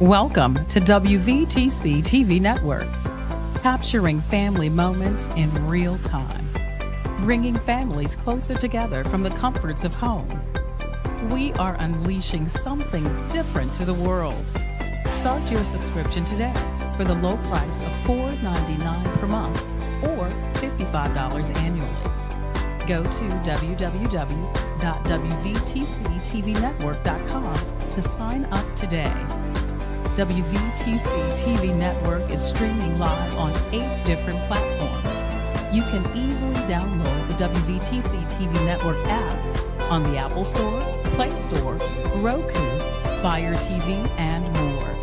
Welcome to WVTC TV Network, capturing family moments in real time, bringing families closer together from the comforts of home. We are unleashing something different to the world. Start your subscription today for the low price of $4.99 per month or $55 annually. Go to www.wvtctvnetwork.com to sign up today. WVTC TV Network is streaming live on 8 different platforms. You can easily download the WVTC TV Network app on the Apple Store, Play Store, Roku, Fire TV, and more.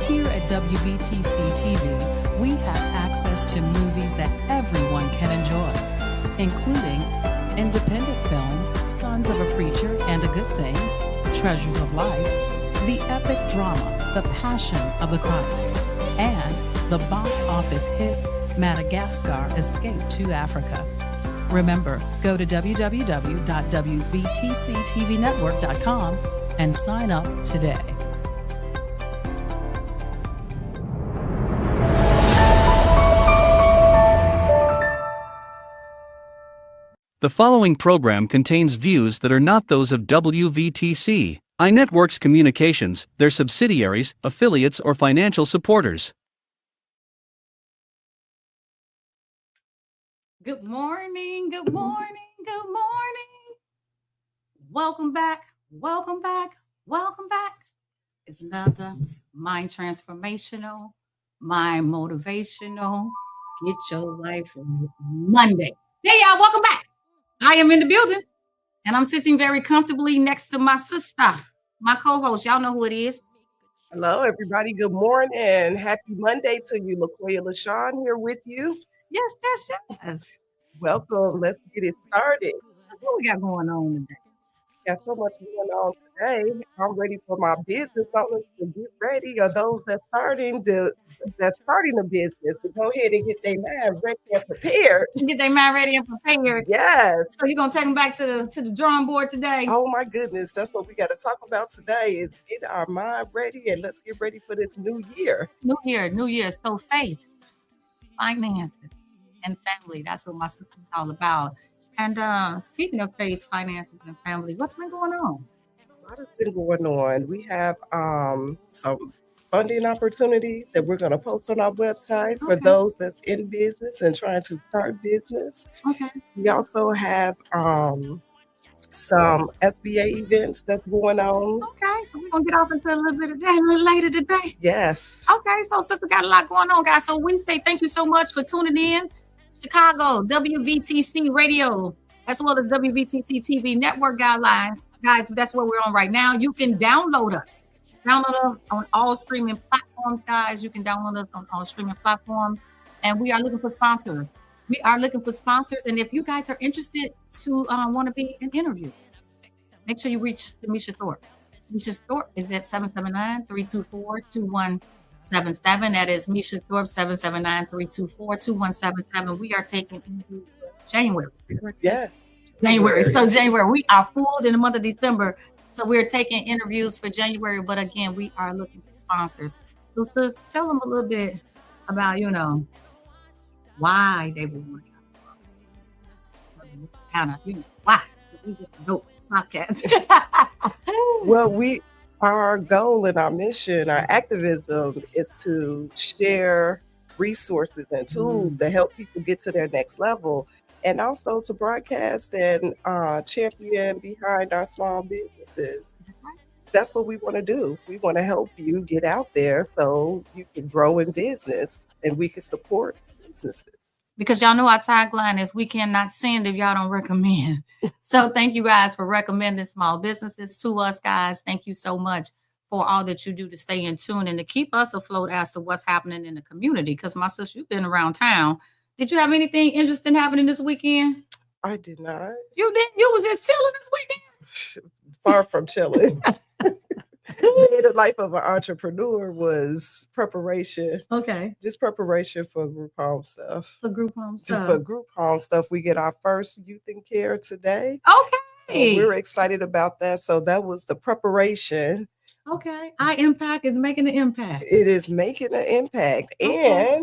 Here at WVTC TV, we have access to movies that everyone can enjoy, including independent films, Sons of a Preacher and a Good Thing, Treasures of Life, the epic drama, The Passion of the Christ, and the box office hit Madagascar Escape to Africa. Remember, go to www.wvtctvnetwork.com and sign up today. The following program contains views that are not those of WVTC, iNetworks Communications, their subsidiaries, affiliates, or financial supporters. Good morning, good morning, good morning. Welcome back, welcome back, welcome back. It's another mind transformational, mind motivational, get your life right Monday. Hey, y'all, welcome back. I am in the building, and I'm sitting very comfortably next to my sister, my co-host. Y'all know who it is. Hello, everybody. Good morning. Happy Monday to you. Lacoya, LaShawn here with you. Yes. Welcome. Let's get it started. What we got going on today? Got so much going on today. I'm ready for my business owners to get ready, or those that's starting the business to go ahead and get their mind ready and prepared. Get their mind ready and prepared. Yes. So you're gonna take them back to the drawing board today? Oh my goodness, that's what we got to talk about today. Is get our mind ready and let's get ready for this new year. New year. So faith, finances, and family. That's what my sister's all about. And speaking of faith, finances, and family, what's been going on? A lot has been going on. We have some funding opportunities that we're going to post on our website for those that's in business and trying to start business. Okay. We also have some SBA events that's going on. Okay, so we're going to get off into a little bit of that a little later today. Yes. Okay, so sister got a lot going on, guys. So we say thank you so much for tuning in. Chicago, WVTC Radio, as well as WVTC TV Network guidelines. Guys, that's where we're on right now. You can download us. Download us on all streaming platforms, guys. You can download us on all streaming platforms. And we are looking for sponsors. And if you guys are interested to want to be an interview, make sure you reach to Misha Thorpe. Misha Thorpe is at 779-324-2177. That is Misha Thorpe, 779-324-2177. We are taking interviews for January. Yes. January. So January, we are full in the month of December. So we're taking interviews for January. But again, we are looking for sponsors. So sis, tell them a little bit about, why they would want to sponsor. Why? We just go podcast. Well, our goal and our mission, our activism is to share resources and tools to help people get to their next level, and also to broadcast and champion behind our small businesses. That's right. That's what we want to do. We want to help you get out there so you can grow in business and we can support businesses. Because y'all know our tagline is we cannot send if y'all don't recommend. So thank you guys for recommending small businesses to us, guys. Thank you so much for all that you do to stay in tune and to keep us afloat as to what's happening in the community. Because my sister, you've been around town. Did you have anything interesting happening this weekend? I did not. You didn't? You was just chilling this weekend? Far from chilling. The life of an entrepreneur was preparation. Okay. Just preparation for group home stuff. For group home stuff. For group home stuff. We get our first Youth in Care today. Okay. So we're excited about that. So that was the preparation Okay. Our impact is making an impact. It is making an impact. Okay.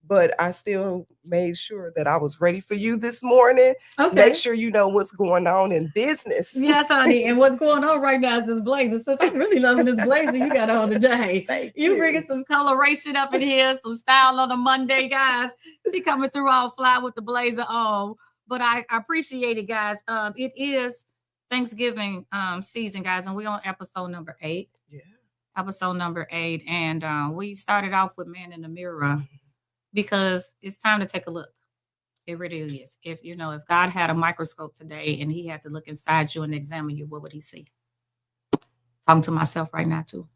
But I still made sure that I was ready for you this morning. Okay. Make sure you know what's going on in business. Yes, honey. And what's going on right now is this blazer. So I'm really loving this blazer you got on today. Thank You you. bringing some coloration up in here, some style on a Monday, guys. She coming through all fly with the blazer on. But I appreciate it, guys. It is Thanksgiving season, guys, and we're on episode number 8. Yeah. Episode number 8. And we started off with Man in the Mirror because it's time to take a look. It really is. If God had a microscope today and he had to look inside you and examine you, what would he see? Talking to myself right now, too.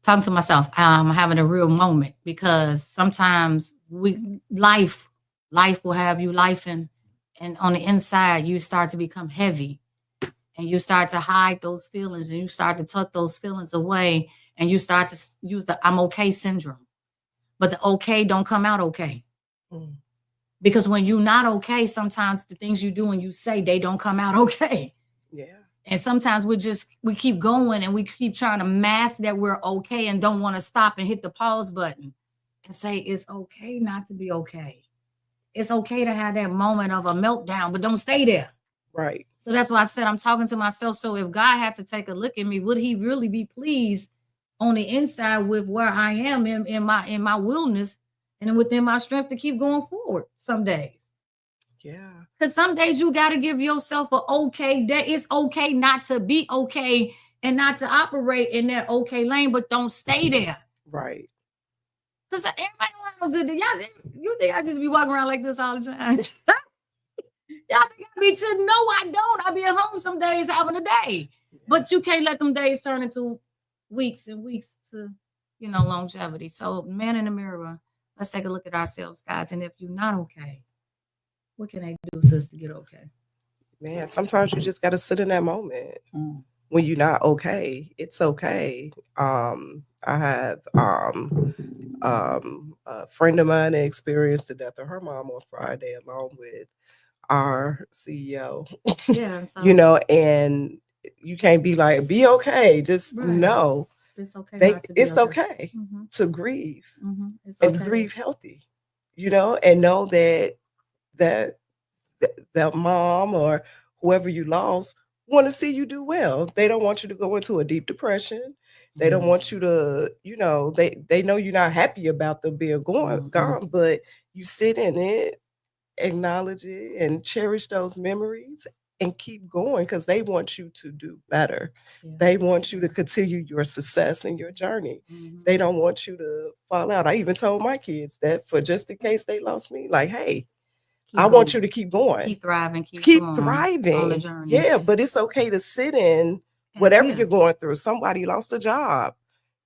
Talking to myself. I'm having a real moment because sometimes life will have you lifing, and on the inside, you start to become heavy and you start to hide those feelings and you start to tuck those feelings away and you start to use the I'm okay syndrome. But the okay don't come out okay. Because when you're not okay, sometimes the things you do and you say, they don't come out okay. Yeah. And sometimes we keep going and we keep trying to mask that we're okay and don't want to stop and hit the pause button and say, it's okay not to be okay. It's okay to have that moment of a meltdown, but don't stay there. Right. So that's why I said I'm talking to myself. So if God had to take a look at me, would he really be pleased on the inside with where I am in my willness and within my strength to keep going forward some days? Yeah. Because some days you got to give yourself an okay day. It's okay not to be okay and not to operate in that okay lane, but don't stay there. Right. Because everybody don't have a good day. You think I just be walking around like this all the time? Y'all think I be too? No, I don't. I be at home some days having a day. But you can't let them days turn into weeks and weeks to, longevity. So Man in the Mirror, let's take a look at ourselves, guys. And if you're not okay, what can I do, sis, to get okay? Man, sometimes you just got to sit in that moment. When you're not okay, it's okay. I have a friend of mine that experienced the death of her mom on Friday, along with our CEO. Yeah, so, and you can't be like, be okay. Just know it's okay. It's okay to grieve and grieve healthy, and know that mom or whoever you lost want to see you do well. They don't want you to go into a deep depression. They don't want you to, they know you're not happy about them being gone, but you sit in it, acknowledge it, and cherish those memories and keep going because they want you to do better. Yeah. They want you to continue your success in your journey. They don't want you to fall out. I even told my kids that for just in case they lost me, like, hey, I want you to keep going. Keep thriving. Keep thriving. On the journey. Yeah, but it's okay to sit in whatever you're going through. Somebody lost a job,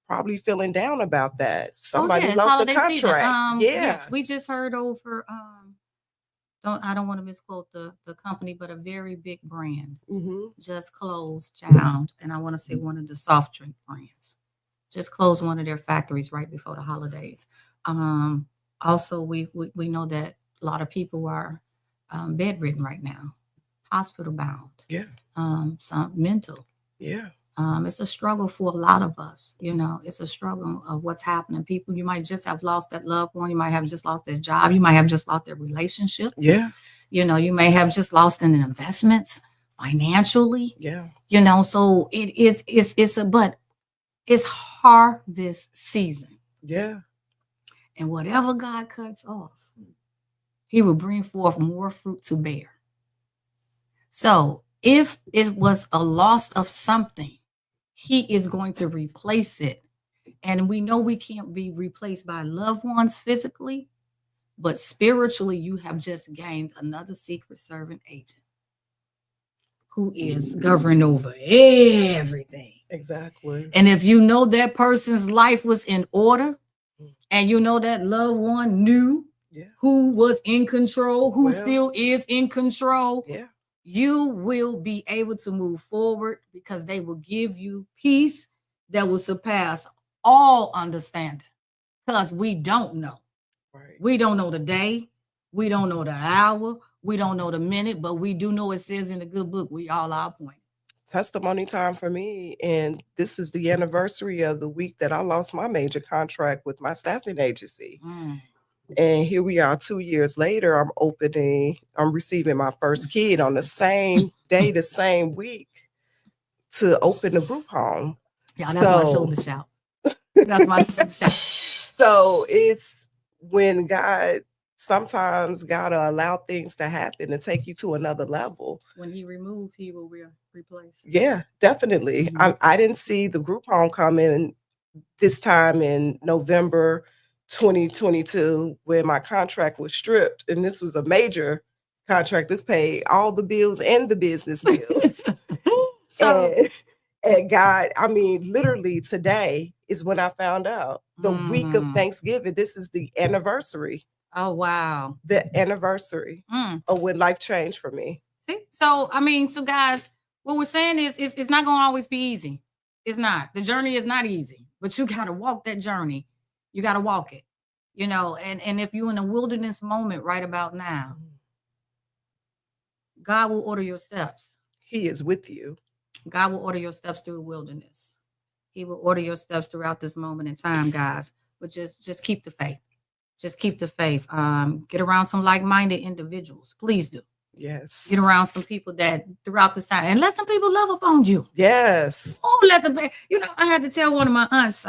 probably feeling down about that. Somebody lost a contract. Yes, we just heard over I don't want to misquote the company, but a very big brand just closed down. And I want to say one of the soft drink brands just closed one of their factories right before the holidays. Also, we know that a lot of people are bedridden right now, hospital bound. Yeah. Some mental. Yeah. It's a struggle for a lot of us. It's a struggle of what's happening. People, you might just have lost that loved one. You might have just lost their job. You might have just lost their relationship. Yeah. You may have just lost in investments financially. Yeah. So but it's harvest season. Yeah. And whatever God cuts off, he will bring forth more fruit to bear. So if it was a loss of something, he is going to replace it. And we know we can't be replaced by loved ones physically, but spiritually, you have just gained another secret servant agent who is governing over everything. Exactly. And if you know that person's life was in order, and you know that loved one knew who was in control, who still is in control, you will be able to move forward because they will give you peace that will surpass all understanding. Because we don't know. Right. We don't know the day. We don't know the hour. We don't know the minute, but we do know it says in the good book, we all are appointed. testimony time for me. And this is the anniversary of the week that I lost my major contract with my staffing agency. And here we are 2 years later, I'm receiving my first kid on the same day, the same week to open the group home. Yeah, that's my shoulder shout. That's my shoulder shout. So it's when God sometimes gotta allow things to happen and take you to another level. When he removed, he will replace. Yeah, definitely. I didn't see the group home coming this time in November 2022 when my contract was stripped. And this was a major contract. This paid all the bills and the business bills. And God, I mean, literally today is when I found out the week of Thanksgiving. This is the anniversary. Oh, wow. The anniversary of when life changed for me. See? So, I mean, so guys, what we're saying is it's not going to always be easy. It's not. The journey is not easy, but you got to walk that journey. You got to walk it, you know, and if you're in a wilderness moment right about now, God will order your steps. He is with you. God will order your steps through the wilderness. He will order your steps throughout this moment in time, guys. But just keep the faith. Just keep the faith. Get around some like-minded individuals. Please do. Yes. Get around some people that throughout this time, and let some people love up on you. Yes. Oh, let them. You know, I had to tell one of my aunts.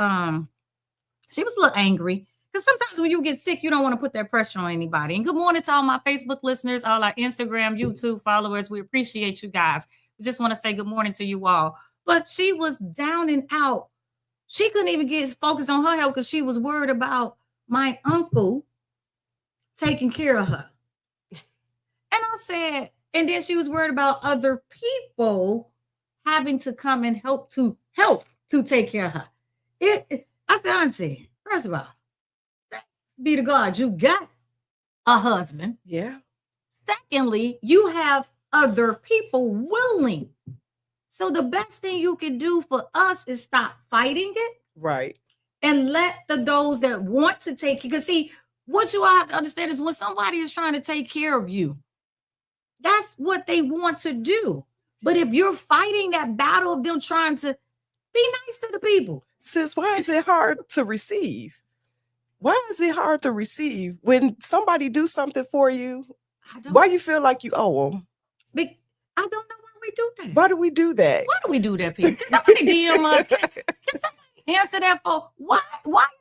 She was a little angry because sometimes when you get sick, you don't want to put that pressure on anybody. And good morning to all my Facebook listeners, all our Instagram, YouTube followers. We appreciate you guys. We just want to say good morning to you all. But she was down and out. She couldn't even get focused on her health because she was worried about my uncle taking care of her. And I said, and then she was worried about other people having to come and help to take care of her. I said, Auntie, first of all, thanks be to God, you got a husband. Yeah. Secondly, you have other people willing. So the best thing you can do for us is stop fighting it. Right. And let those that want to take care. Because see, what you all have to understand is when somebody is trying to take care of you, that's what they want to do. But if you're fighting that battle of them trying to be nice to the people. Sis, why is it hard to receive? Why is it hard to receive when somebody do something for you? Why you feel like you owe them? I don't know why we do that. Why do we do that? Why do we do that, people? Can somebody DM us? Can somebody answer that for why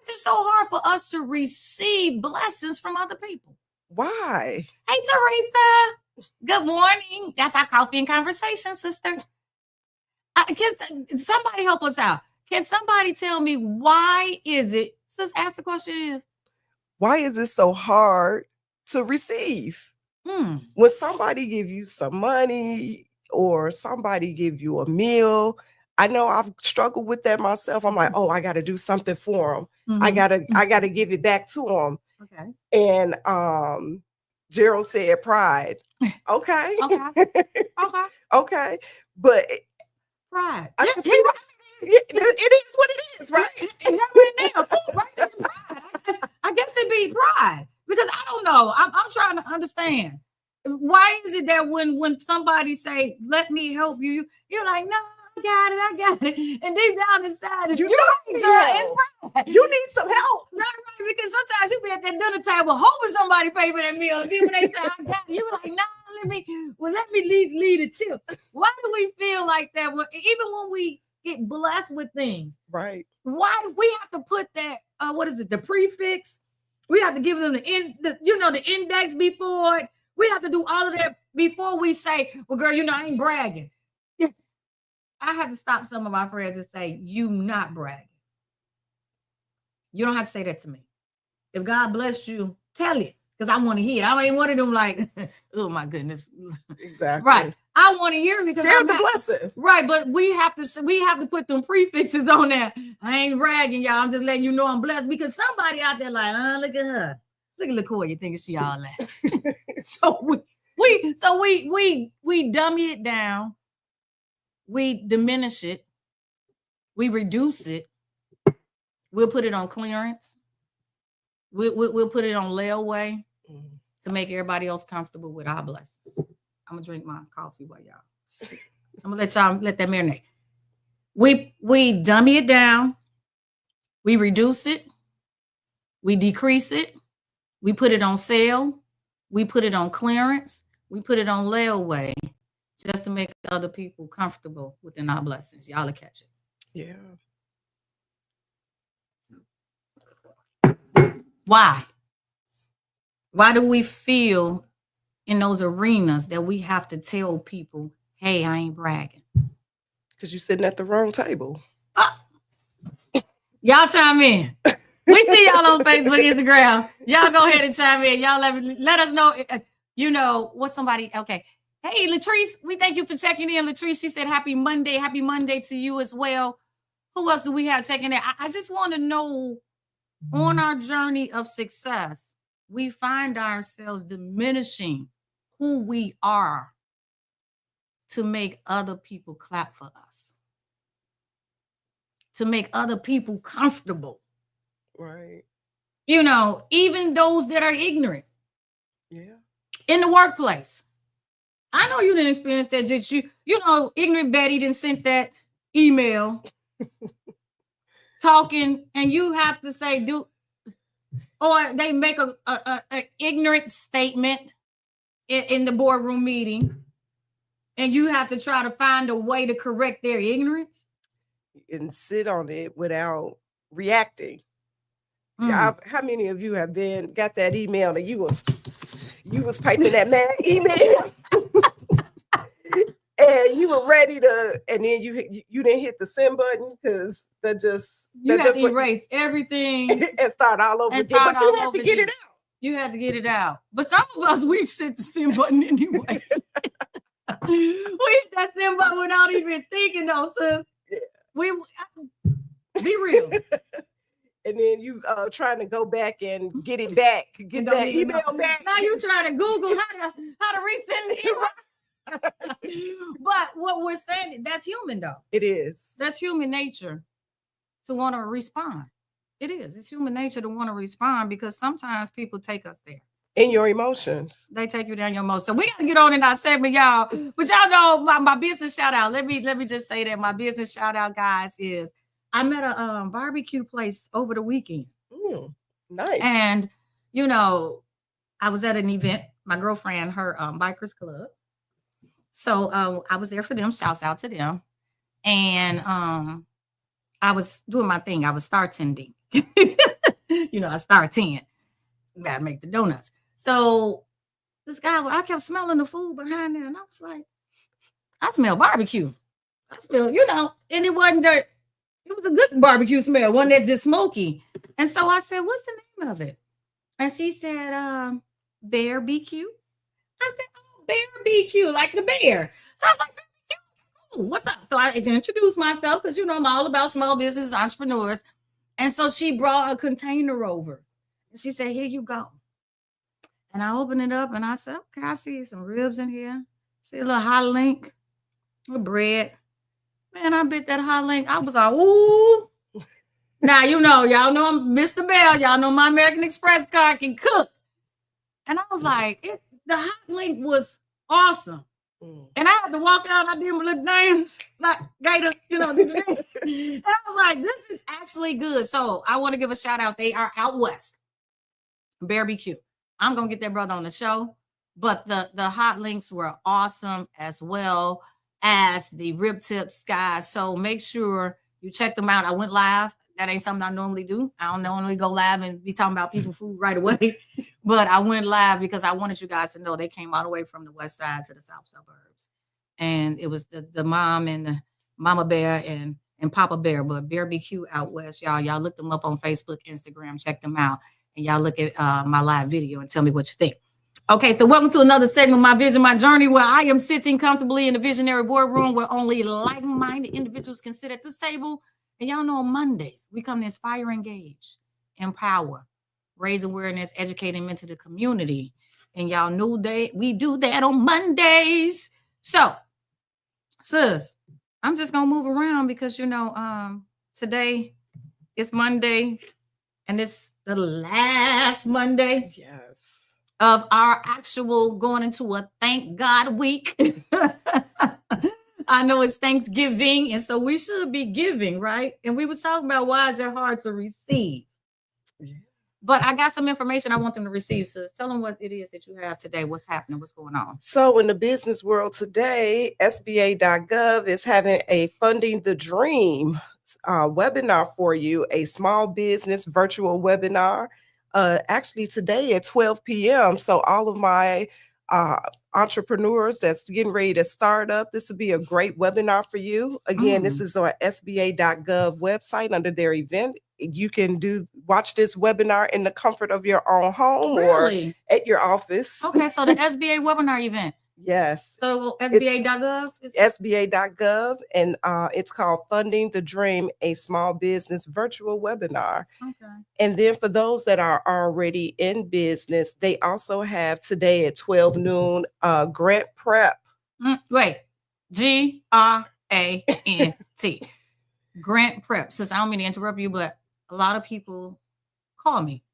is it so hard for us to receive blessings from other people? Why? Hey, Teresa. Good morning. That's our coffee and conversation, sister. Can somebody help us out? Can somebody tell me why is it? Sis, ask the question is. Why is it so hard to receive? When somebody give you some money or somebody give you a meal, I know I've struggled with that myself. I'm like, oh, I got to do something for them. I gotta give it back to them. Okay. And Gerald said pride. Okay. Okay. But pride. It is what it is, right? I guess it be pride. Because I don't know. I'm trying to understand. Why is it that when somebody say, let me help you, you're like, no, I got it. And deep down inside, you need some help. Not right, because sometimes you be at that dinner table hoping somebody pay for that meal. And then when they say, I got it, you be like, no, let me at least lead a tip. Why do we feel like that? Even when we get blessed with things. Right. Why do we have to put that, the prefix? We have to give them the index before it. We have to do all of that before we say, well, girl, I ain't bragging. I have to stop some of my friends and say, you not bragging. You don't have to say that to me. If God blessed you, tell it. Because I want to hear it. I ain't one of them like, oh my goodness. Exactly. Right. I want to hear it because they're the blessing. Right. But we have to put them prefixes on there. I ain't bragging, y'all. I'm just letting you know I'm blessed because somebody out there like, look at her. Look at Lacoya thinking she all that. So we dummy it down. We diminish it. We reduce it. We'll put it on clearance. We'll put it on layaway to make everybody else comfortable with our blessings. I'm gonna drink my coffee while y'all sit. I'm gonna let that marinate. We dummy it down, we reduce it, we decrease it, we put it on sale, we put it on clearance, we put it on layaway, just to make other people comfortable within our blessings. Y'all will catch it. Yeah. Why? Why do we feel in those arenas that we have to tell people, hey, I ain't bragging? Because you're sitting at the wrong table. Y'all chime in. We see y'all on Facebook, Instagram. Y'all go ahead and chime in. Y'all let us know, what somebody, okay. Hey, Latrice, we thank you for checking in. Latrice, she said, happy Monday to you as well. Who else do we have checking in? I just want to know, on our journey of success, we find ourselves diminishing who we are to make other people clap for us, to make other people comfortable. Right. Even those that are ignorant. Yeah. In the workplace. I know you didn't experience that, did you? Ignorant Betty didn't send that email talking, and you have to say, or they make a ignorant statement in the boardroom meeting, and you have to try to find a way to correct their ignorance and sit on it without reacting. How many of you have got that email and you was typing that mad email and you were ready to, and then you didn't hit the send button because you had to erase everything and start all over again. But you had to get it out. You had to get it out. But some of us, we hit the send button anyway. We hit that send button without even thinking, though, sis. Yeah. Be real. And then you trying to go back and get it back, get that email back. Now you trying to Google how to resend it. But what we're saying, that's human, though. It is. That's human nature to want to respond. It is. It's human nature to want to respond because sometimes people take us there. In your emotions. They take you down your emotions. So we got to get on in our segment, y'all. But y'all know my business shout out. Let me just say that my business shout out, guys, is I met a barbecue place over the weekend. Nice. And, I was at an event. My girlfriend, her bikers club. So I was there for them. Shouts out to them. And I was doing my thing. I was bartending. I start 10. Got to make the donuts. So this guy, I kept smelling the food behind there. And I was like, I smell barbecue. I smell, and it wasn't that. It was a good barbecue smell, one that's just smoky. And so I said, what's the name of it? And she said, Bear BQ. I said, oh, Bear BQ, like the bear. So I was like, BQ, cool, what's up? So I introduced myself because, I'm all about small business entrepreneurs. And so she brought a container over. And she said, here you go. And I opened it up and I said, okay, I see some ribs in here. See a little hot link with bread. Man, I bit that hot link. I was like, ooh. Now, y'all know I'm Mr. Bell. Y'all know my American Express card can cook. And I was like, the hot link was awesome. And I had to walk out and I did my little dance, like Gator, And I was like, this is actually good. So I want to give a shout out. They are out west. Bear BQ. I'm going to get that brother on the show. But the hot links were awesome as well as the rib tips, guys. So make sure you check them out. I went live. That ain't something I normally do. I don't normally go live and be talking about people's food right away. But I went live because I wanted you guys to know they came all the way from the west side to the south suburbs. And it was the mom and the Mama Bear and Papa Bear, but Bear BQ out west, y'all. Y'all look them up on Facebook, Instagram, check them out. And y'all look at my live video and tell me what you think. Okay, so welcome to another segment of My Vision, My Journey, where I am sitting comfortably in the visionary boardroom where only like-minded individuals can sit at this table. And y'all know on Mondays, we come to inspire, engage, empower, raise awareness, educate, and mentor the community. And y'all know that we do that on Mondays. So, sis, I'm just going to move around because, today it's Monday and it's the last Monday. Yes. Of our actual going into a thank God week. I know it's Thanksgiving, and so we should be giving, right? And we was talking about why is it hard to receive. Yeah. But I got some information I want them to receive, sis. Tell them what it is that you have today, what's happening, what's going on. So in the business world today, SBA.gov is having a Funding the Dream webinar for you, a small business virtual webinar. Actually today at 12 p.m. So all of my entrepreneurs that's getting ready to start up, this would be a great webinar for you. Again, this is on SBA.gov website under their event. You can watch this webinar in the comfort of your own home or at your office. Okay, so the SBA webinar event. Yes. So SBA.gov? SBA.gov, and it's called Funding the Dream, a small business virtual webinar. Okay. And then for those that are already in business, they also have today at 12 noon grant prep. Wait, GRANT. Grant prep. Since I don't mean to interrupt you, but a lot of people call me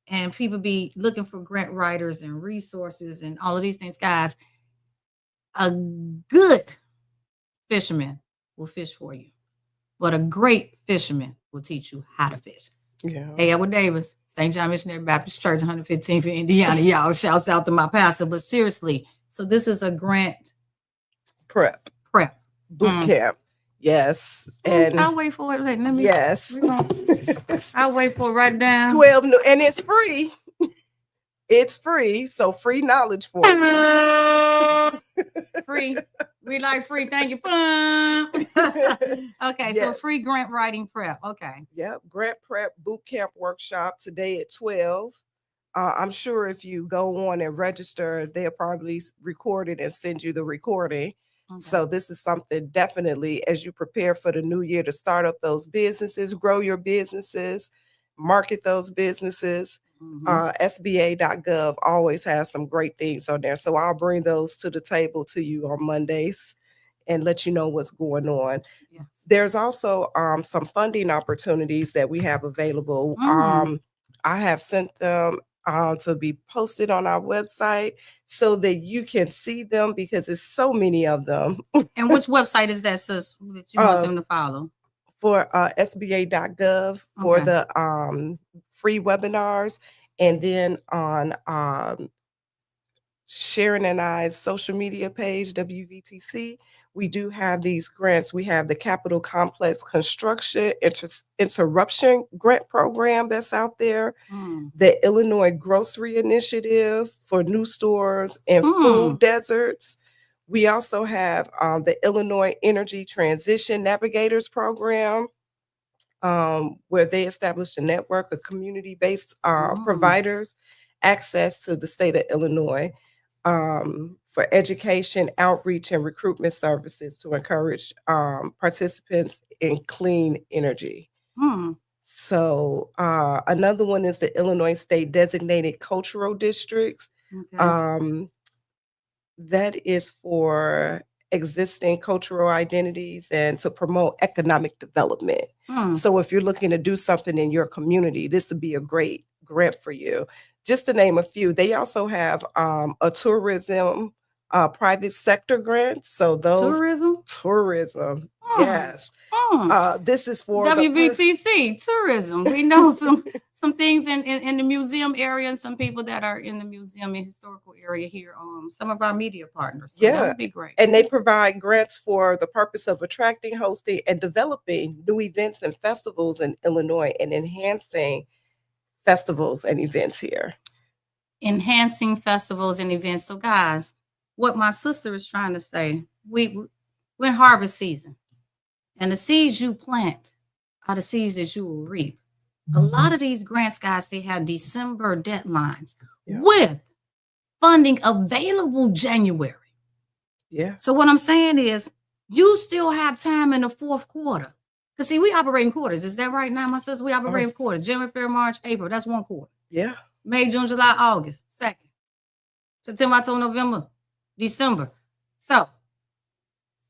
and people be looking for grant writers and resources and all of these things. Guys, a good fisherman will fish for you, but a great fisherman will teach you how to fish. Yeah. Hey, Edward Davis, St. John Missionary Baptist Church, 115th in Indiana. Y'all, shouts out to my pastor. But seriously, so this is a grant prep boot camp. Yes. And I'll wait for it. Let me. Yes. I'll wait for it right down. 12 noon, and it's free. It's free, so free knowledge for you. Free. We like free. Thank you. Okay, so free grant writing prep. Okay. Yep, grant prep boot camp workshop today at 12. I'm sure if you go on and register, they'll probably record it and send you the recording. Okay. So this is something definitely as you prepare for the new year to start up those businesses, grow your businesses, market those businesses. SBA.gov always has some great things on there. So I'll bring those to the table to you on Mondays and let you know what's going on. Yes. There's also some funding opportunities that we have available. I have sent them to be posted on our website so that you can see them because there's so many of them. And which website is that, sis, that you want them to follow? For SBA.gov for the free webinars, and then on Sharon and I's social media page, WVTC, we do have these grants. We have the Capital Complex Construction Interruption Grant Program that's out there, the Illinois Grocery Initiative for new stores and food deserts. We also have the Illinois Energy Transition Navigators Program, where they established a network of community-based providers access to the state of Illinois for education, outreach, and recruitment services to encourage participants in clean energy. So another one is the Illinois State Designated Cultural Districts. That is for existing cultural identities and to promote economic development. So if you're looking to do something in your community, this would be a great grant for you. Just to name a few, they also have a tourism private sector grant. So those tourism, yes. This is for WVTC tourism. We know some things in the museum area and some people that are in the museum and historical area here. Some of our media partners. So that would be great. And they provide grants for the purpose of attracting, hosting, and developing new events and festivals in Illinois and enhancing festivals and events here. Enhancing festivals and events. So guys, what my sister is trying to say, we're in harvest season. And the seeds you plant are the seeds that you will reap. A lot of these grants, guys, they have December deadlines with funding available January. Yeah. So what I'm saying is you still have time in the fourth quarter. Because see, we operate in quarters. Is that right now, my sister? We operate in quarters. January, February, March, April. That's one quarter. Yeah. May, June, July, August, second. September, October, November, December. So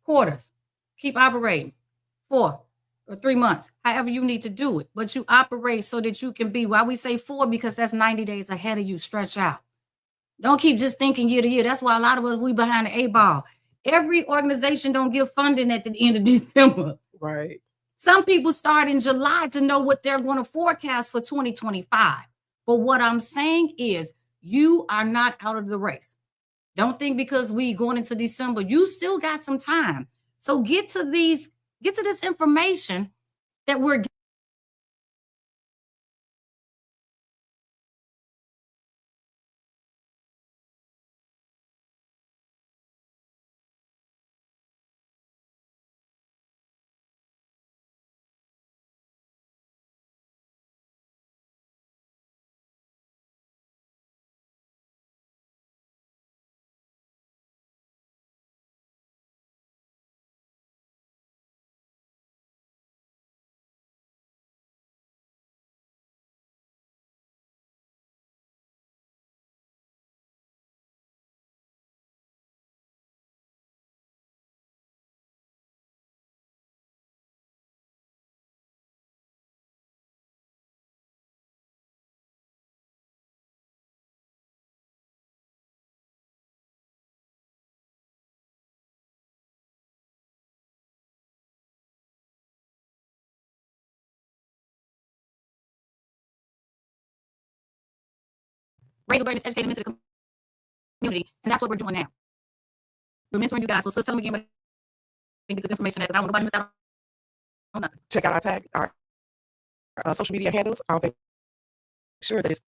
quarters. Keep operating. 4 or 3 months, however you need to do it. But you operate so that you can be, why we say 4, because that's 90 days ahead of you. Stretch out. Don't keep just thinking year to year. That's why a lot of us, we behind the 8 ball. Every organization don't give funding at the end of December. Right. Some people start in July to know what they're going to forecast for 2025. But what I'm saying is you are not out of the race. Don't think because we going into December, you still got some time. So get to this information that we're raise awareness, educate them into the community. And that's what we're doing now. We're mentoring you guys. So tell me again what you get this information at, because I don't want nobody to miss out on nothing. Check out our social media handles. I'll make sure that it's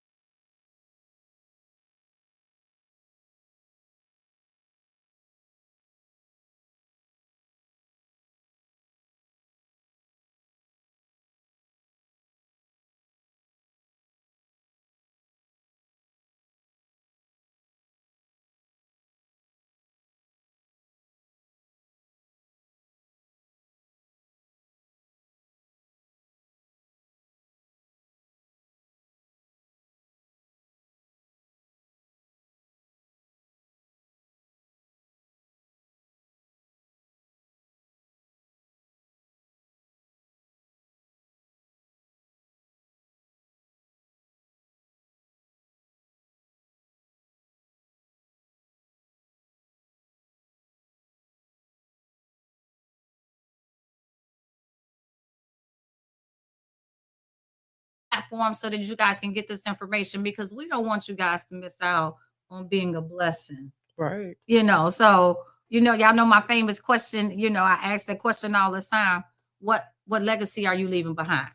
Platform so that you guys can get this information, because we don't want you guys to miss out on being a blessing. right. So y'all know my famous question. I ask that question all the time. What legacy are you leaving behind?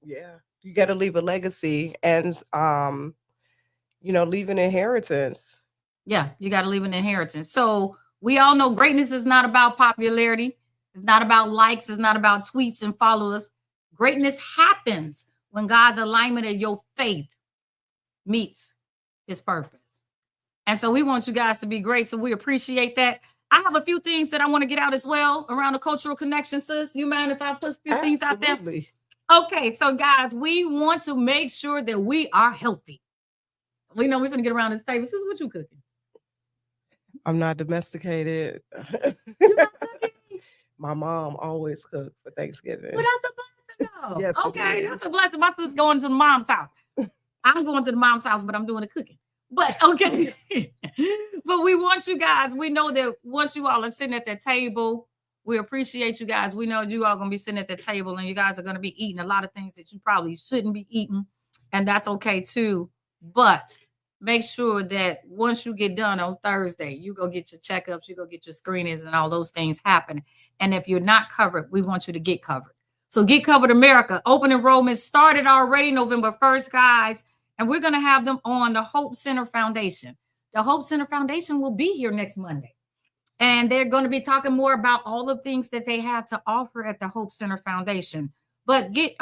Yeah. You got to leave a legacy and leave an inheritance. Yeah, you got to leave an inheritance. So we all know greatness is not about popularity. It's not about likes. It's not about tweets and followers. Greatness happens when God's alignment of your faith meets his purpose. And so we want you guys to be great. So we appreciate that. I have a few things that I want to get out as well around the cultural connection, sis. You mind if I put a few things out there? Absolutely. Okay, so guys, we want to make sure that we are healthy. We know we're going to get around this table. Sis, what you cooking? I'm not domesticated. You not cooking? My mom always cooked for Thanksgiving. Well, that's a blessing, though. Yes, okay, it is. that's a blessing. My sister's going to the mom's house. I'm going to the mom's house, but I'm doing the cooking. But okay. But we want you guys. We know that once you all are sitting at that table, we appreciate you guys. We know you all going to be sitting at the table and you guys are going to be eating a lot of things that you probably shouldn't be eating. And that's okay too. But make sure that once you get done on Thursday, you go get your checkups, you go get your screenings and all those things happen. And if you're not covered, we want you to get covered. So Get Covered America, open enrollment started already November 1st, guys. And we're going to have them on the Hope Center Foundation. The Hope Center Foundation will be here next Monday. And they're going to be talking more about all the things that they have to offer at the Hope Center Foundation. But Get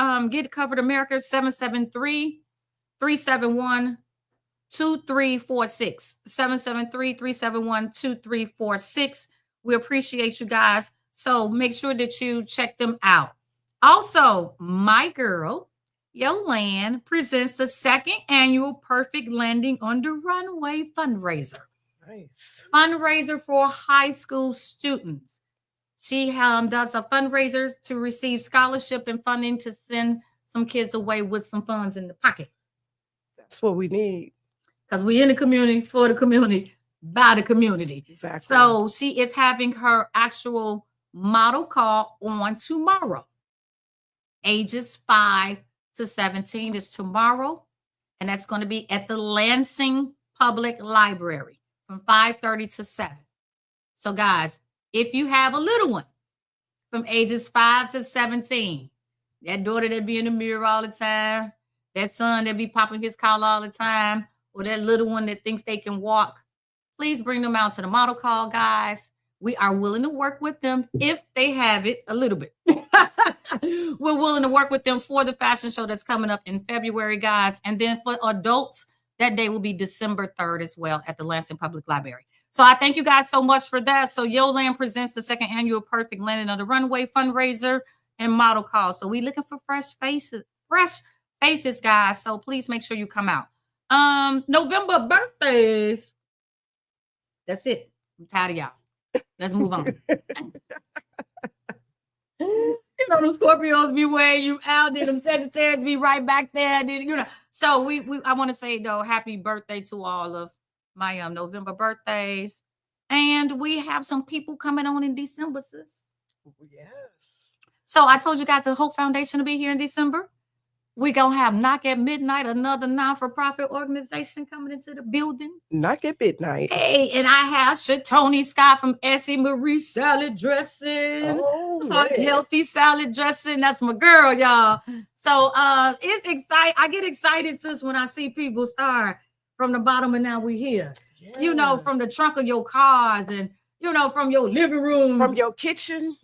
Covered America, 773-371-2346. 773-371-2346. We appreciate you guys. So make sure that you check them out. Also, my girl, Yolande, presents the second annual Perfect Landing on the Runway fundraiser. Nice. Fundraiser for high school students. She does a fundraiser to receive scholarship and funding to send some kids away with some funds in the pocket. That's what we need. Because we're in the community, for the community, by the community. Exactly. So she is having her actual model call on tomorrow. Ages 5 to 17 is tomorrow. And that's going to be at the Lansing Public Library from 5:30 to 7. So guys, if you have a little one from ages 5 to 17, that daughter that be in the mirror all the time, that son that be popping his collar all the time, or that little one that thinks they can walk, please bring them out to the model call, guys. We are willing to work with them if they have it a little bit. We're willing to work with them for the fashion show that's coming up in February, guys. And then for adults, that day will be December 3rd as well at the Lansing Public Library. So I thank you guys so much for that. So Yoland presents the 2nd annual Perfect Landing of the Runway fundraiser and model call. So we looking for fresh faces, guys. So please make sure you come out. November birthdays. That's it. I'm tired of y'all. Let's move on. You know, the Scorpios be weighing you out. Then them Sagittarius be right back there. Then, you know. So I want to say though, happy birthday to all of my November birthdays. And we have some people coming on in December, sis. Yes. So I told you guys the Hope Foundation will be here in December. We're going to have Knock at Midnight, another non-for-profit organization coming into the building. Knock at Midnight. Hey, and I have Shatoni Scott from Essie Marie Salad Dressing. Oh, Healthy salad dressing. That's my girl, y'all. So it's exciting. I get excited, sis, when I see people start from the bottom and now we're here. Yes. You know, from the trunk of your cars and, you know, from your living room. From your kitchen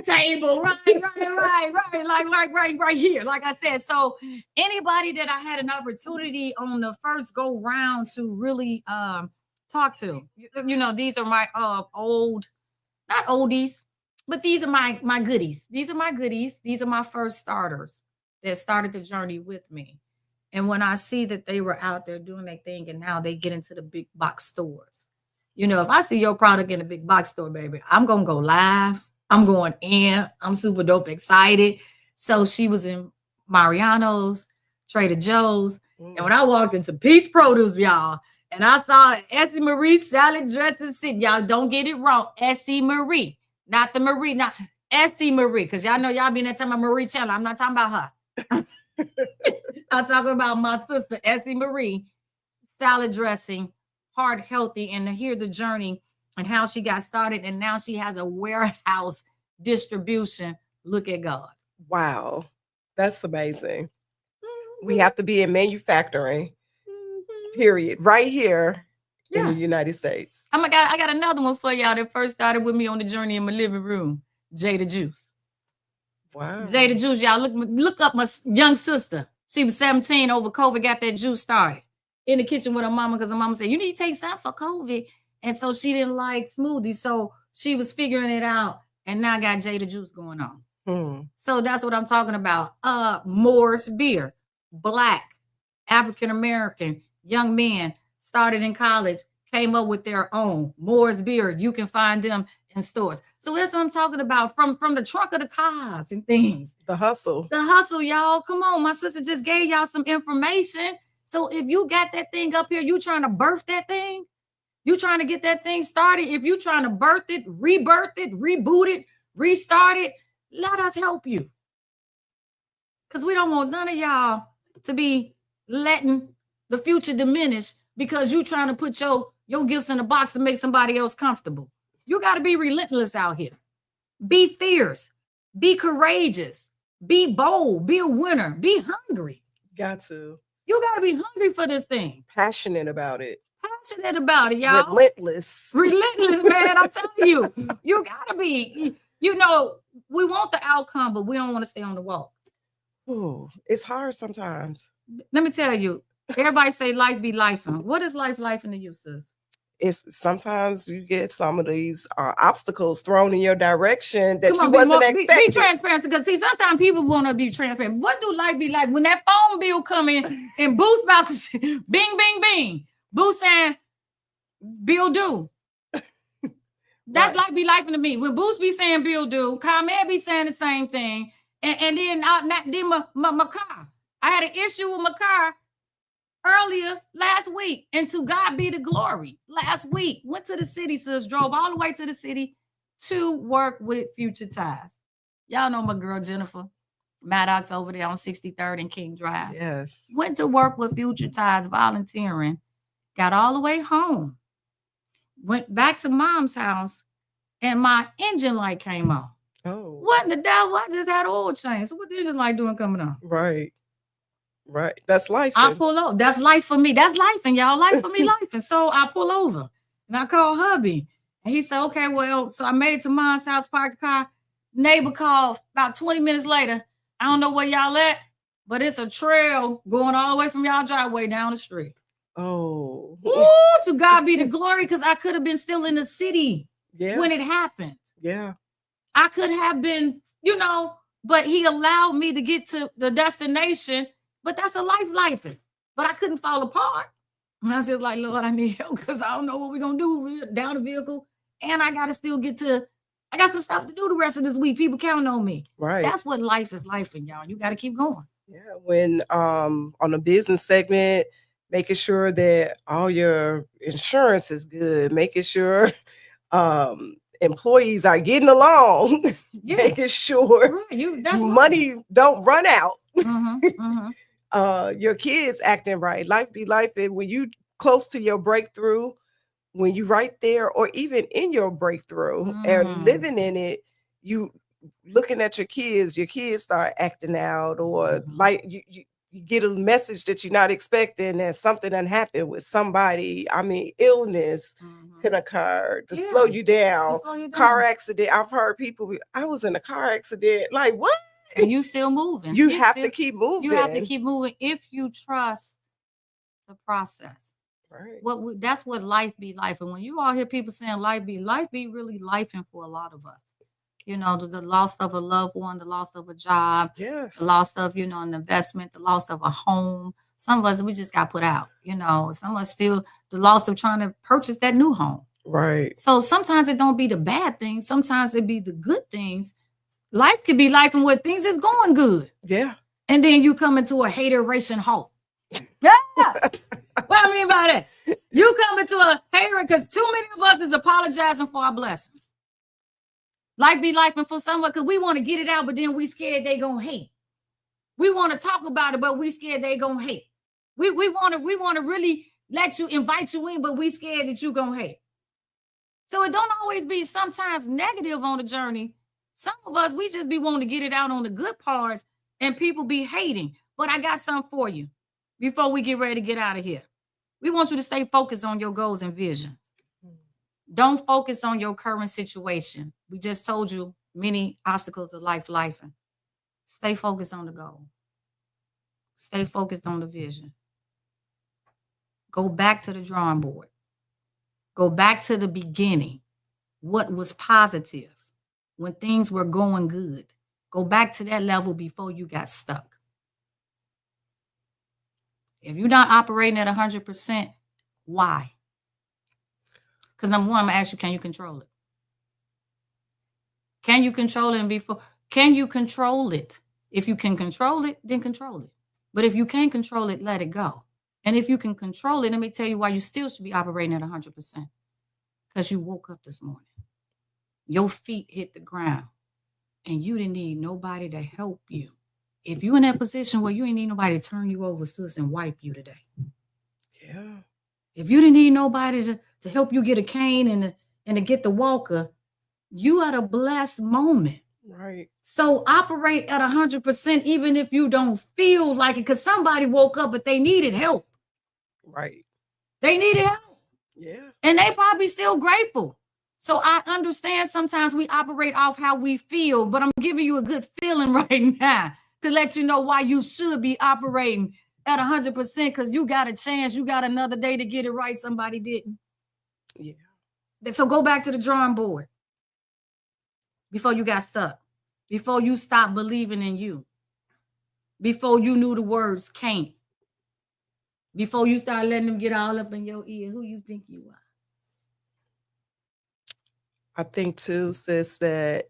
table. Right here. Like I said, so anybody that I had an opportunity on the first go round to really talk to, you know, these are my not oldies, but these are my goodies. These are my goodies. These are my first starters that started the journey with me. And when I see that they were out there doing their thing and now they get into the big box stores. You know, if I see your product in a big box store, baby, I'm going to go live. I'm going in. I'm super dope excited. So she was in Mariano's, Trader Joe's. And when I walked into Pete's Produce, y'all, and I saw Essie Marie salad dressing, shit, y'all don't get it wrong. Essie Marie, not the Marie, not Essie Marie, because y'all know y'all been there talking about Marie Chandler. I'm not talking about her. I'm talking about my sister, Essie Marie, salad dressing. Heart healthy, and to hear the journey and how she got started, and now she has a warehouse distribution. Look at God. Wow, that's amazing. We have to be in manufacturing, period, right here in the United States. Oh my God, I got another one for y'all that first started with me on the journey in my living room. Jada Juice. Wow. Jada Juice, y'all look up my young sister. She was 17 over COVID, got that juice started. In the kitchen with her mama, because her mama said, you need to take some for COVID. And so she didn't like smoothies. So she was figuring it out. And now got Jada Juice going on. So that's what I'm talking about. Moore's Beer. Black, African-American, young men, started in college, came up with their own. Moore's Beer. You can find them in stores. So that's what I'm talking about. From the trunk of the cars and things. The hustle. The hustle, y'all. Come on. My sister just gave y'all some information. So if you got that thing up here, you trying to birth that thing, you trying to get that thing started. If you trying to birth it, rebirth it, reboot it, restart it, let us help you. Because we don't want none of y'all to be letting the future diminish because you trying to put your gifts in a box to make somebody else comfortable. You got to be relentless out here. Be fierce. Be courageous. Be bold. Be a winner. Be hungry. Got to. You got to be hungry for this thing. Passionate about it. Passionate about it, y'all. Relentless. Relentless, man. I'm telling you. You got to be. You know, we want the outcome, but we don't want to stay on the walk. Oh, it's hard sometimes. Let me tell you. Everybody say life be life. What is life to you, sis? It's sometimes you get some of these obstacles thrown in your direction that you wasn't expecting. Be transparent, because see, sometimes people want to be transparent. What do life be like when that phone bill come in and Boo's about to say, bing, bing, bing. Boo saying, bill due. That's right. Like be life to me. When Boo's be saying bill due, Carmel be saying the same thing. And then my car. I had an issue with my car. earlier last week. And to God be the glory. Last week, went to the city, sis, drove all the way to the city to work with Future Ties. Y'all know my girl, Jennifer Maddox over there on 63rd and King Drive. Yes. Went to work with Future Ties, volunteering. Got all the way home. Went back to mom's house, and my engine light came on. Oh. What in the devil? I just had oil change. So what the engine light doing coming on? Right. Right. That's life. I pull over. That's life for me. That's life, and y'all. Life for me, life. And so I pull over, and I call hubby. And he said, okay, well, so I made it to mom's house, parked the car. Neighbor called about 20 minutes later. I don't know where y'all at, but it's a trail going all the way from y'all driveway down the street. Oh. Ooh, to God be the glory, because I could have been still in the city when it happened. Yeah. I could have been, but he allowed me to get to the destination. But that's a life. But I couldn't fall apart. And I was just like, Lord, I need help because I don't know what we're going to do. We're down the vehicle. And I got to still I got some stuff to do the rest of this week. People counting on me. Right. That's what life is life, and y'all. You got to keep going. Yeah. When on the business segment, making sure that all your insurance is good, making sure employees are getting along, making sure money don't run out. Your kids acting right. Life be life. And when you close to your breakthrough, when you right there, or even in your breakthrough and living in it, you looking at your kids start acting out, or like you get a message that you're not expecting, and something done happened with somebody. I mean, illness can occur to slow you down. Car accident. I've heard people, I was in a car accident. Like, what? And you still moving. You have to keep moving. You have to keep moving if you trust the process. Right. That's what life be life. And when you all hear people saying life be really lifing for a lot of us. The loss of a loved one, the loss of a job, the loss of, an investment, the loss of a home. Some of us, we just got put out, some of us still the loss of trying to purchase that new home. Right. So sometimes it don't be the bad things. Sometimes it be the good things. Life could be life and what things is going good. Yeah. And then you come into a hateration halt. Yeah. What I mean by that? You come into a hater, because too many of us is apologizing for our blessings. Life be life, and for someone, because we want to get it out, but then we scared they gonna hate. We want to talk about it, but we scared they gonna hate. We want to really invite you in, but we scared that you gonna hate. So it don't always be sometimes negative on the journey. Some of us, we just be wanting to get it out on the good parts, and people be hating. But I got something for you before we get ready to get out of here. We want you to stay focused on your goals and visions. Don't focus on your current situation. We just told you many obstacles of life. Stay focused on the goal. Stay focused on the vision. Go back to the drawing board. Go back to the beginning. What was positive when things were going good? Go back to that level before you got stuck. If you're not operating at 100%, why? Because number one, I'm going to ask you, can you control it? Can you control it? Can you control it? If you can control it, then control it. But if you can't control it, let it go. And if you can control it, let me tell you why you still should be operating at 100%. Because you woke up this morning. Your feet hit the ground. And you didn't need nobody to help you. If you're in that position where you ain't need nobody to turn you over, sis, and wipe you today. Yeah. If you didn't need nobody to help you get a cane and to get the walker, you had a blessed moment. Right. So operate at 100%, even if you don't feel like it, because somebody woke up, but they needed help. Right. They needed help. Yeah. And they probably still grateful. So I understand sometimes we operate off how we feel, but I'm giving you a good feeling right now to let you know why you should be operating at 100%, because you got a chance. You got another day to get it right. Somebody didn't. Yeah. So go back to the drawing board before you got stuck, before you stopped believing in you, before you knew the words can't, before you start letting them get all up in your ear. Who you think you are? I think too, sis, that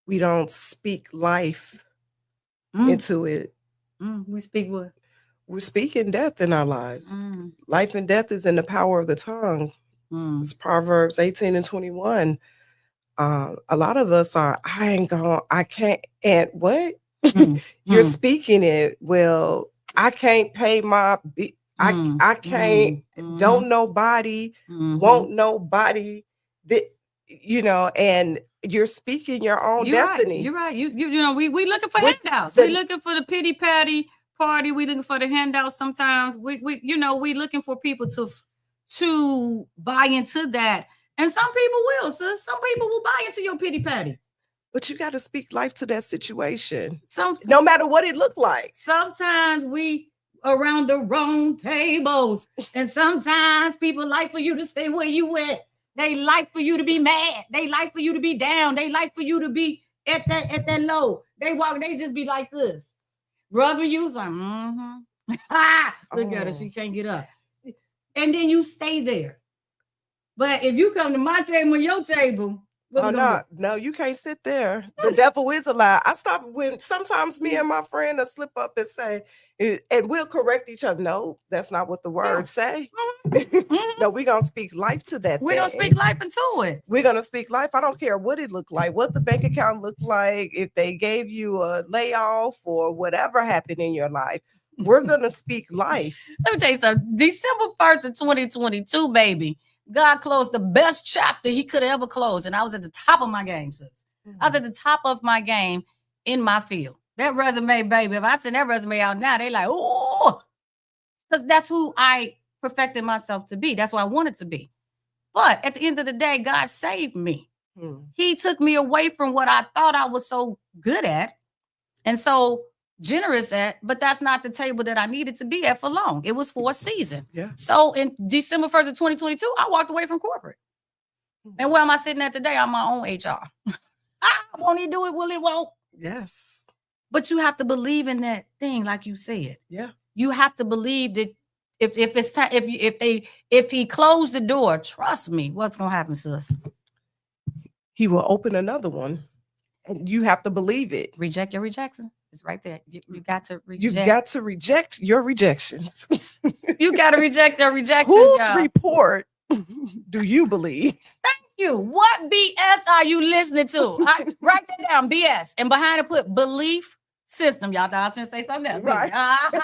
we don't speak life into it. We speak what? we're speaking death in our lives. Life and death is in the power of the tongue. It's Proverbs 18:21. A lot of us are, I can't, and what? You're speaking it. Well, I can't pay my, I can't, don't nobody, won't nobody, that, and you're speaking your own destiny. You're right. You know, we looking for handouts. We looking for the pity patty party. We looking for the handouts. Sometimes we looking for people to buy into that. And some people will, sis. Some people will buy into your pity patty. But you got to speak life to that situation. No matter what it looked like. Sometimes we around the wrong tables. And sometimes people like for you to stay where you at. They like for you to be mad. They like for you to be down. They like for you to be at that low. They just be like this. Rubbing you, like, look at her, she can't get up. And then you stay there. But if you come to my table or your table, no, you can't sit there. The devil is a lie. I stop when sometimes me and my friend will slip up and say, and we'll correct each other. No, that's not what the words say. No, we're gonna speak life to that. We're gonna speak life into it. We're gonna speak life. I don't care what it looked like, what the bank account looked like, if they gave you a layoff or whatever happened in your life. We're gonna speak life. Let me tell you something. December 1st of 2022, baby. God closed the best chapter he could have ever closed. And I was at the top of my game, sis. I was at the top of my game in my field. That resume, baby, if I send that resume out now, they like, oh, because that's who I perfected myself to be. That's what I wanted to be. But at the end of the day, God saved me. He took me away from what I thought I was so good at and so generous at, but that's not the table that I needed to be at for long. It was for a season. Yeah. So in December 1st of 2022, I walked away from corporate. And where am I sitting at today? I'm my own HR. Won't he do it? Will it won't? Yes. But you have to believe in that thing, like you said. Yeah. You have to believe that if it's time, if he closed the door, trust me, what's gonna happen, sis? He will open another one. And you have to believe it. Reject your rejection. It's right there. You got to reject. You got to reject your rejections. You got to reject your rejections. Whose report do you believe? Thank you. What BS are you listening to? Write that down, BS. And behind it put belief system. Y'all thought I was going to say something else. Right.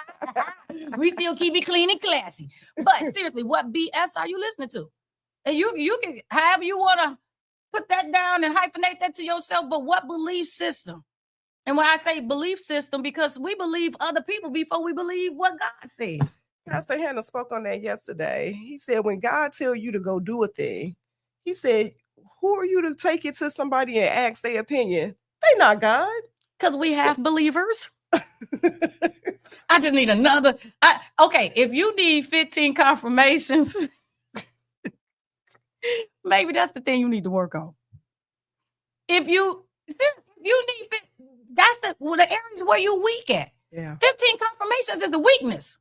We still keep it clean and classy. But seriously, what BS are you listening to? And you can, however you want to put that down and hyphenate that to yourself, but what belief system? And when I say belief system, because we believe other people before we believe what God said. Pastor Hannah spoke on that yesterday. He said, when God tells you to go do a thing, he said, who are you to take it to somebody and ask their opinion? They not God. Because we have believers. I just need another. Okay, if you need 15 confirmations, maybe that's the thing you need to work on. If you need, that's the areas where you're weak at. Yeah. 15 confirmations is the weakness.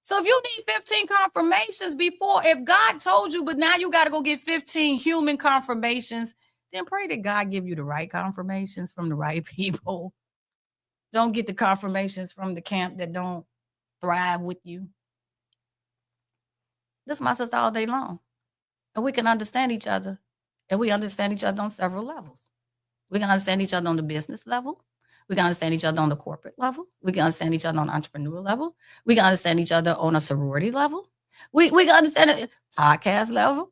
So if you need 15 confirmations before, if God told you, but now you got to go get 15 human confirmations, then pray that God give you the right confirmations from the right people. Don't get the confirmations from the camp that don't thrive with you. This is my sister all day long. And we can understand each other. And we understand each other on several levels. We can understand each other on the business level. We can understand each other on the corporate level. We can understand each other on the entrepreneur level. We can understand each other on a sorority level. We can understand it podcast level.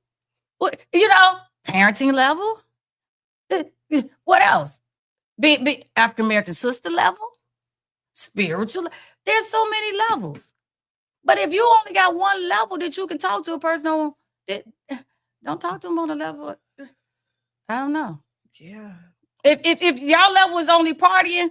Parenting level. What else? Be African-American sister level. Spiritual. There's so many levels. But if you only got one level that you can talk to a person on, don't talk to them on a level. I don't know. Yeah. If y'all level is only partying,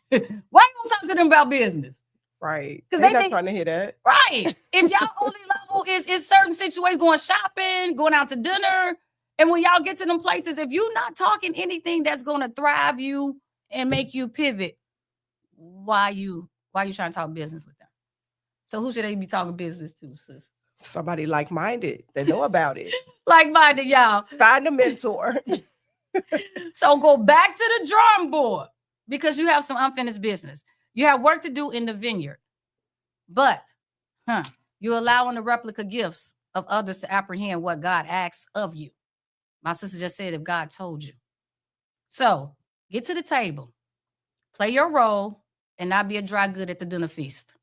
why you gonna talk to them about business? Right. Because they're not trying to hear that. Right. If y'all only level is certain situations, going shopping, going out to dinner, and when y'all get to them places, if you're not talking anything that's gonna thrive you and make you pivot, why you trying to talk business with them? So who should they be talking business to, sis? Somebody like-minded that know about it. Like-minded, y'all. Find a mentor. So go back to the drawing board because you have some unfinished business. You have work to do in the vineyard. But you're allowing the replica gifts of others to apprehend what God asks of you. My sister just said, if God told you. So get to the table, play your role, and not be a dry good at the dinner feast.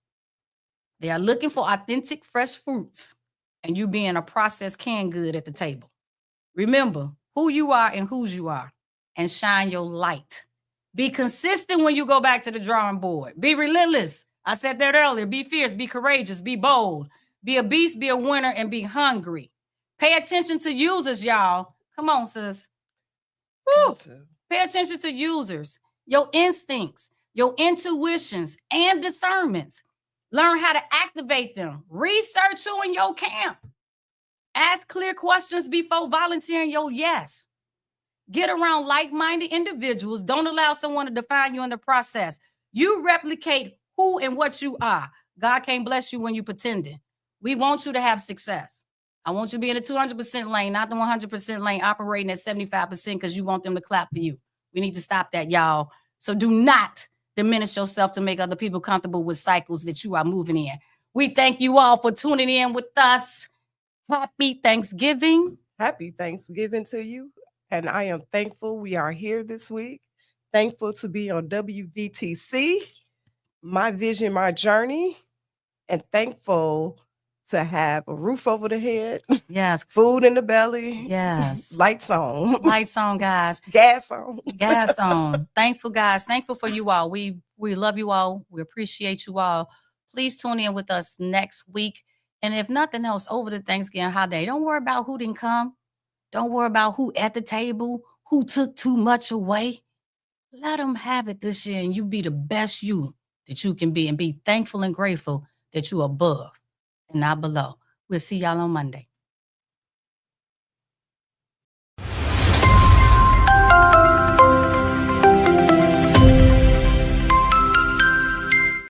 They are looking for authentic, fresh fruits, and you being a processed canned good at the table. Remember who you are and whose you are, and shine your light. Be consistent when you go back to the drawing board. Be relentless. I said that earlier. Be fierce, be courageous, be bold. Be a beast, be a winner, and be hungry. Pay attention to users, y'all. Come on, sis. Woo. Pay attention to users, your instincts, your intuitions, and discernments. Learn how to activate them. Research who in your camp. Ask clear questions before volunteering your yes. Get around like-minded individuals. Don't allow someone to define you in the process. You replicate who and what you are. God can't bless you when you pretending. We want you to have success. I want you to be in the 200% lane, not the 100% lane, operating at 75% because you want them to clap for you. We need to stop that, y'all. So do not diminish yourself to make other people comfortable with cycles that you are moving in. We thank you all for tuning in with us. Happy Thanksgiving. Happy Thanksgiving to you. And I am thankful we are here this week. Thankful to be on WVTC, My Vision, My Journey, and thankful to have a roof over the head. Yes. Food in the belly. Yes. Lights on. Lights on, guys. Gas on. Gas on. Thankful, guys. Thankful for you all. We love you all. We appreciate you all. Please tune in with us next week. And if nothing else, over the Thanksgiving holiday, don't worry about who didn't come. Don't worry about who at the table, who took too much away. Let them have it this year, and you be the best you that you can be, and be thankful and grateful that you're above and not below. We'll see y'all on Monday.